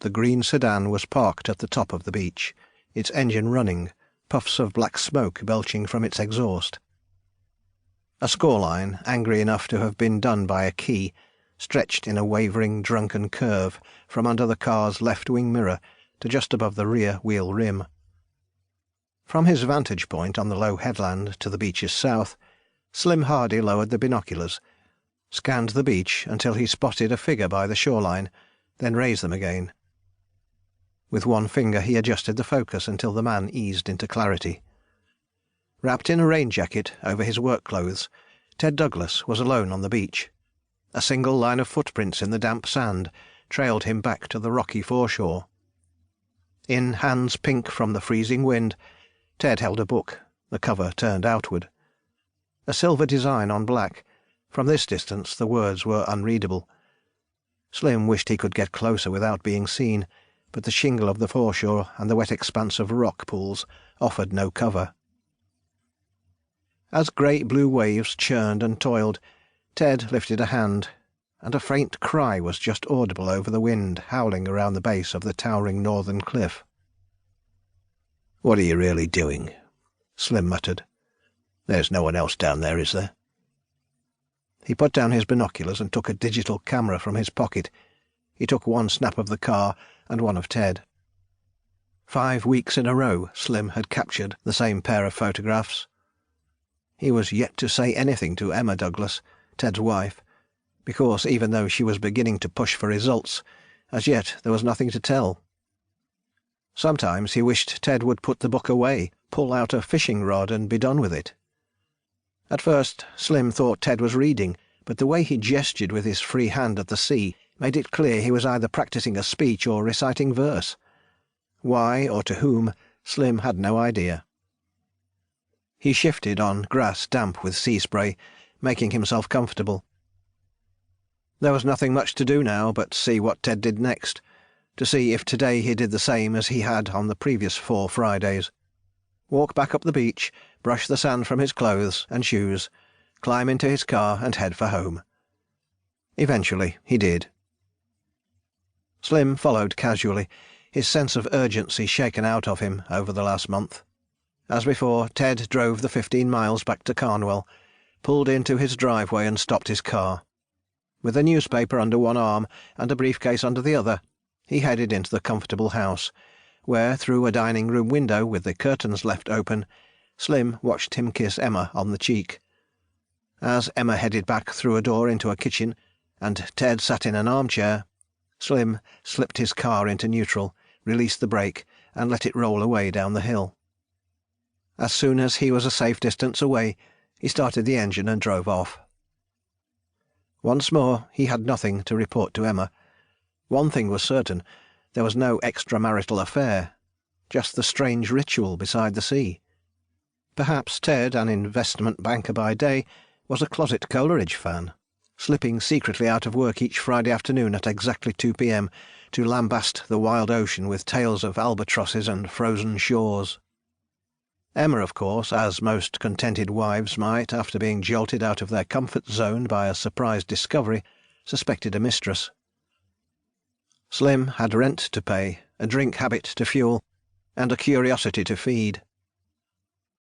the green sedan was parked at the top of the beach, its engine running, puffs of black smoke belching from its exhaust. A scoreline, angry enough to have been done by a key, stretched in a wavering, drunken curve from under the car's left wing mirror to just above the rear wheel rim. From his vantage point on the low headland to the beach's south, Slim Hardy lowered the binoculars, scanned the beach until he spotted a figure by the shoreline, then raised them again. With one finger he adjusted the focus until the man eased into clarity. Wrapped in a rain jacket over his work clothes, Ted Douglas was alone on the beach. A single line of footprints in the damp sand trailed him back to the rocky foreshore. In hands pink from the freezing wind, Ted held a book, the cover turned outward. A silver design on black. From this distance the words were unreadable. Slim wished he could get closer without being seen, but the shingle of the foreshore and the wet expanse of rock pools offered no cover. As grey-blue waves churned and toiled, Ted lifted a hand, and a faint cry was just audible over the wind howling around the base of the towering northern cliff. "What are you really doing?" Slim muttered. "There's no one else down there, is there?" He put down his binoculars and took a digital camera from his pocket. He took one snap of the car and one of Ted. 5 weeks in a row Slim had captured the same pair of photographs. He was yet to say anything to Emma Douglas, Ted's wife, because even though she was beginning to push for results, as yet there was nothing to tell. Sometimes he wished Ted would put the book away, pull out a fishing rod and be done with it. At first Slim thought Ted was reading, but the way he gestured with his free hand at the sea made it clear he was either practicing a speech or reciting verse. Why, or to whom, Slim had no idea. He shifted on grass damp with sea spray, making himself comfortable. There was nothing much to do now but see what Ted did next, to see if today he did the same as he had on the previous 4 Fridays. Walk back up the beach, brush the sand from his clothes and shoes, climb into his car and head for home. Eventually he did. Slim followed casually, his sense of urgency shaken out of him over the last month. As before, Ted drove the 15 miles back to Carnwell, pulled into his driveway and stopped his car. With a newspaper under one arm and a briefcase under the other, he headed into the comfortable house, where, through a dining-room window with the curtains left open, Slim watched him kiss Emma on the cheek. As Emma headed back through a door into a kitchen, and Ted sat in an armchair, Slim slipped his car into neutral, released the brake, and let it roll away down the hill. As soon as he was a safe distance away, he started the engine and drove off. Once more he had nothing to report to Emma. One thing was certain, there was no extramarital affair, just the strange ritual beside the sea. Perhaps Ted, an investment banker by day, was a closet Coleridge fan, slipping secretly out of work each Friday afternoon at exactly 2 p.m. to lambast the wild ocean with tales of albatrosses and frozen shores. Emma, of course, as most contented wives might after being jolted out of their comfort zone by a surprise discovery, suspected a mistress. Slim had rent to pay, a drink habit to fuel, and a curiosity to feed.